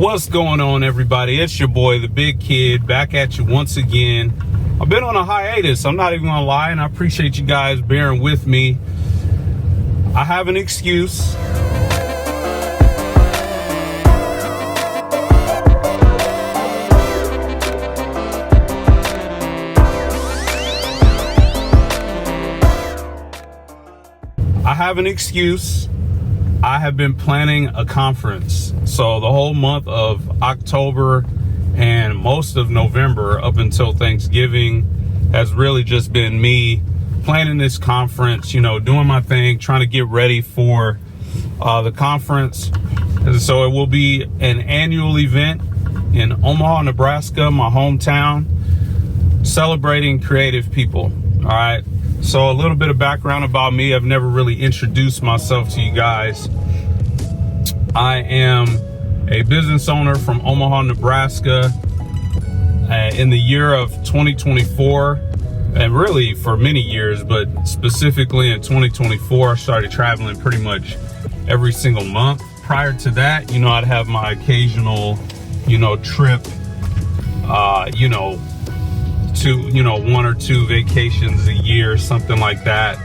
What's going on, everybody? It's your boy, the Big Kid, back at you once again. I've been on a hiatus, I'm not even gonna lie, and I appreciate you guys bearing with me. I have an excuse. I have been planning a conference. So the whole month of October and most of November up until Thanksgiving has really just been me planning this conference, doing my thing, trying to get ready for the conference. And so it will be an annual event in Omaha, Nebraska, my hometown, celebrating creative people. All right. So a little bit of background about me. I've never really introduced myself to you guys. I am a business owner from Omaha, Nebraska. In the year of 2024, and really for many years, but specifically in 2024, I started traveling pretty much every single month. Prior to that, I'd have my occasional, trip, to one or two vacations a year, something like that.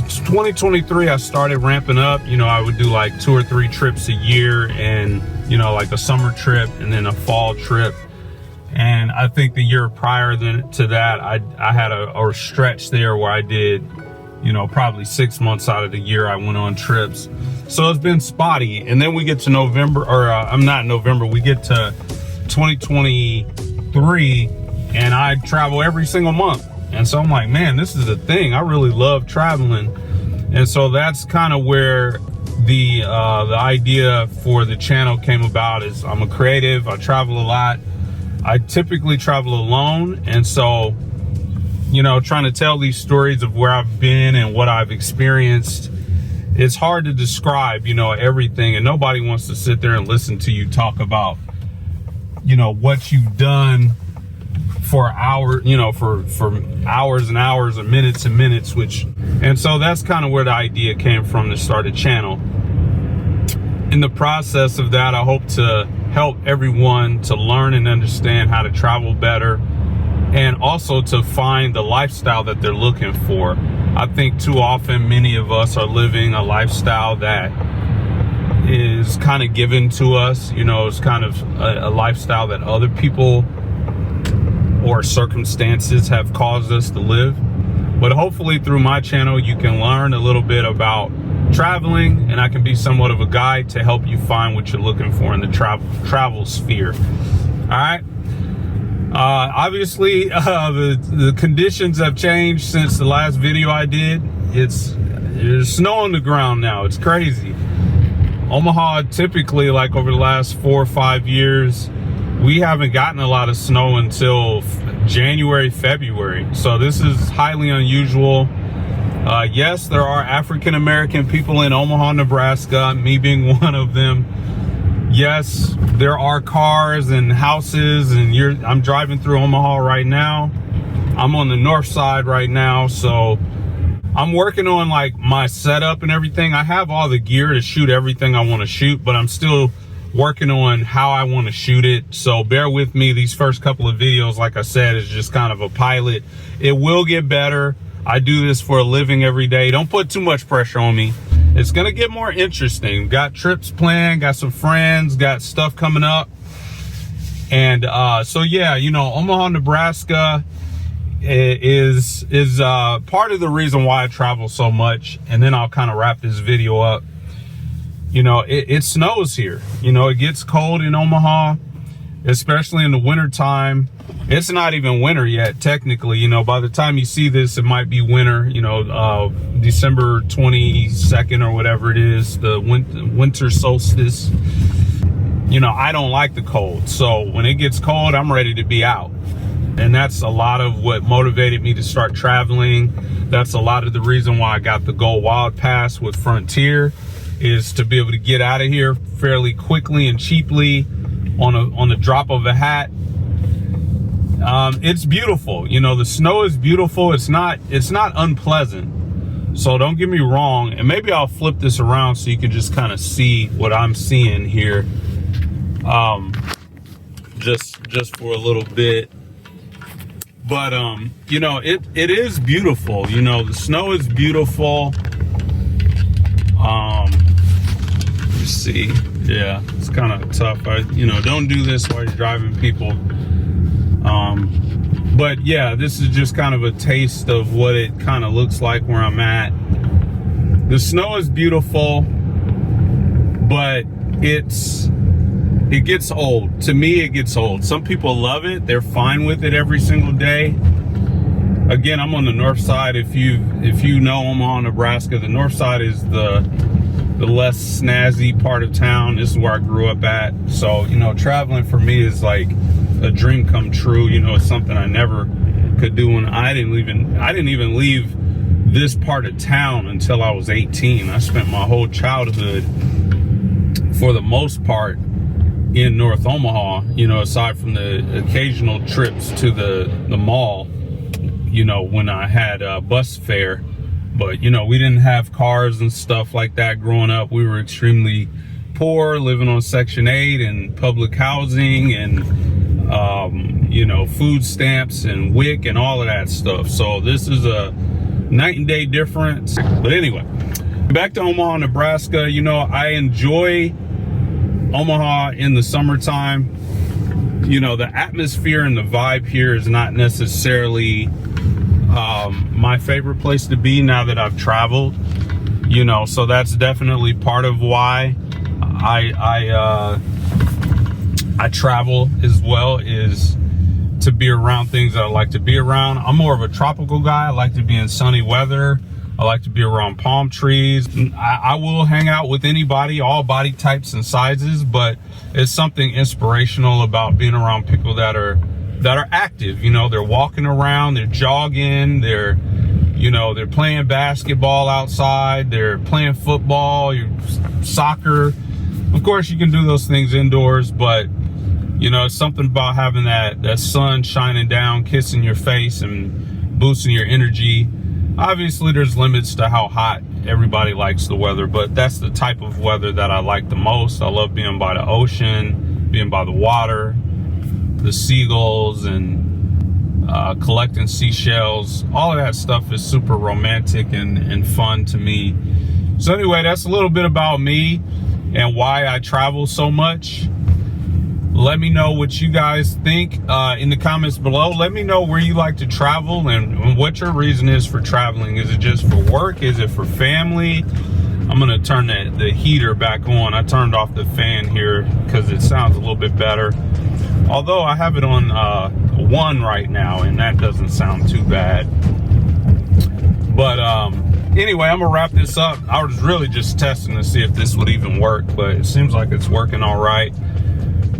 2023 I started ramping up. I would do like 2 or 3 trips a year, and like a summer trip and then a fall trip. And I think the year prior to that I had a stretch there where I did probably 6 months out of the year I went on trips. So it's been spotty. And then we get to November, we get to 2023 and I travel every single month. And so I'm like, man, this is a thing. I really love traveling. And so that's kind of where the idea for the channel came about. Is I'm a creative, I travel a lot. I typically travel alone. And so, trying to tell these stories of where I've been and what I've experienced, it's hard to describe, everything. And nobody wants to sit there and listen to you talk about, what you've done for hours, for hours and hours or minutes and minutes, and so that's kind of where the idea came from to start a channel. In the process of that, I hope to help everyone to learn and understand how to travel better, and also to find the lifestyle that they're looking for. I think too often many of us are living a lifestyle that is kind of given to us. It's kind of a lifestyle that other people or circumstances have caused us to live. But hopefully through my channel, you can learn a little bit about traveling, and I can be somewhat of a guide to help you find what you're looking for in the travel sphere. All right. Obviously, the conditions have changed since the last video I did. There's snow on the ground now. It's crazy. Omaha, typically, like over the last 4 or 5 years, we haven't gotten a lot of snow until January, February. So this is highly unusual. Yes, there are African American people in Omaha, Nebraska, me being one of them. Yes, there are cars and houses, and I'm driving through Omaha right now. I'm on the north side right now, so I'm working on like my setup and everything. I have all the gear to shoot everything I want to shoot, but I'm still working on how I want to shoot it. So bear with me. These first couple of videos, like I said, is just kind of a pilot. It will get better. I do this for a living every day. Don't put too much pressure on me. It's going to get more interesting. Got trips planned, got some friends, got stuff coming up. And so yeah, Omaha, Nebraska is part of the reason why I travel so much. And then I'll kind of wrap this video up. It snows here. It gets cold in Omaha, especially in the winter time. It's not even winter yet, technically. By the time you see this, it might be winter, December 22nd or whatever it is, the winter solstice. I don't like the cold. So when it gets cold, I'm ready to be out. And that's a lot of what motivated me to start traveling. That's a lot of the reason why I got the Go Wild Pass with Frontier, is to be able to get out of here fairly quickly and cheaply on the drop of a hat. It's beautiful. The snow is beautiful. It's not unpleasant. So don't get me wrong. And maybe I'll flip this around so you can just kind of see what I'm seeing here. just for a little bit. But you know, it is beautiful. You know, the snow is beautiful. Let's see. Yeah, it's kind of tough. You know, don't do this while you're driving, people. But yeah, this is just kind of a taste of what it kind of looks like where I'm at. The snow is beautiful, but it gets old. To me, it gets old. Some people love it. They're fine with it every single day. Again, I'm on the north side. If you know Omaha, Nebraska, the north side is the less snazzy part of town. This is where I grew up at. So, you know, traveling for me is like a dream come true. You know, it's something I never could do when I didn't even leave this part of town until I was 18. I spent my whole childhood, for the most part, in North Omaha, you know, aside from the occasional trips to the mall, you know, when I had bus fare. But, you know, we didn't have cars and stuff like that growing up. We were extremely poor, living on Section 8 and public housing and, you know, food stamps and WIC and all of that stuff. So this is a night and day difference. But anyway, back to Omaha, Nebraska. You know, I enjoy Omaha in the summertime. You know, the atmosphere and the vibe here is not necessarily my favorite place to be now that I've traveled, you know, so that's definitely part of why I travel as well, is to be around things that I like to be around. I'm more of a tropical guy. I like to be in sunny weather. I like to be around palm trees. I will hang out with anybody, all body types and sizes, but it's something inspirational about being around people that are active. You know, they're walking around, they're jogging, they're playing basketball outside, they're playing football, soccer. Of course, you can do those things indoors, but you know, it's something about having that sun shining down, kissing your face and boosting your energy. Obviously, there's limits to how hot everybody likes the weather, but that's the type of weather that I like the most. I love being by the ocean, being by the water, the seagulls, and collecting seashells. All of that stuff is super romantic and fun to me. So anyway, that's a little bit about me and why I travel so much. Let me know what you guys think in the comments below. Let me know where you like to travel and what your reason is for traveling. Is it just for work? Is it for family? I'm gonna turn the heater back on. I turned off the fan here because it sounds a little bit better. Although I have it on 1 right now, and that doesn't sound too bad. But anyway, I'm gonna wrap this up. I was really just testing to see if this would even work, but it seems like it's working all right.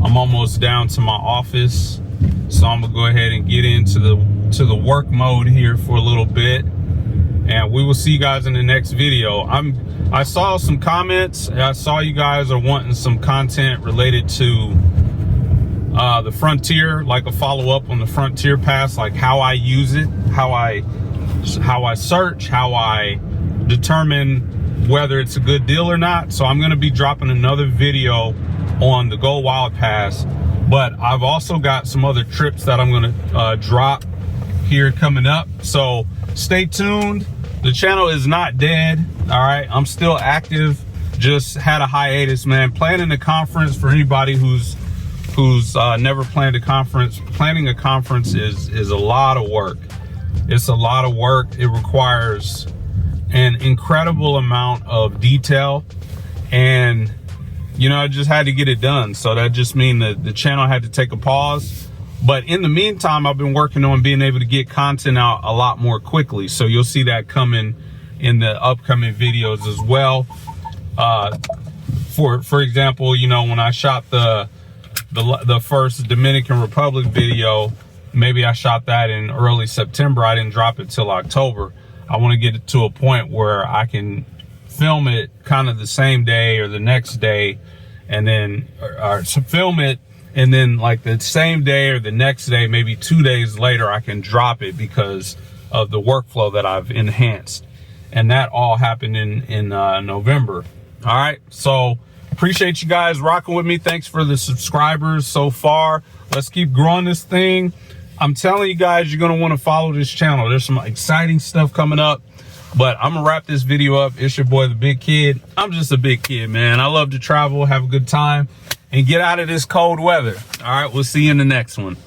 I'm almost down to my office, so I'm gonna go ahead and get into the work mode here for a little bit, and we will see you guys in the next video. I saw some comments. I saw you guys are wanting some content related to the Frontier, like a follow-up on the Frontier Pass, like how I use it, how I search, how I determine whether it's a good deal or not. So I'm going to be dropping another video on the Go Wild Pass, but I've also got some other trips that I'm going to drop here coming up. So stay tuned. The channel is not dead. All right, I'm still active. Just had a hiatus, man. Planning a conference, for anybody who's never planned a conference, planning a conference is a lot of work. It's a lot of work. It requires an incredible amount of detail, and you know, I just had to get it done. So that just means that the channel had to take a pause. But in the meantime, I've been working on being able to get content out a lot more quickly. So you'll see that coming in the upcoming videos as well. For example, you know, when I shot the first Dominican Republic video, maybe I shot that in early September. I didn't drop it till October. I want to get it to a point where I can film it kind of the same day or the next day, and then or film it, and then like the same day or the next day, maybe 2 days later, I can drop it because of the workflow that I've enhanced. And that all happened in November. All right, so Appreciate you guys rocking with me. Thanks for the subscribers so far. Let's keep growing this thing. I'm telling you guys, you're going to want to follow this channel. There's some exciting stuff coming up. But I'm going to wrap this video up. It's your boy, The Big Kid. I'm just a big kid, man. I love to travel, have a good time, and get out of this cold weather. All right, we'll see you in the next one.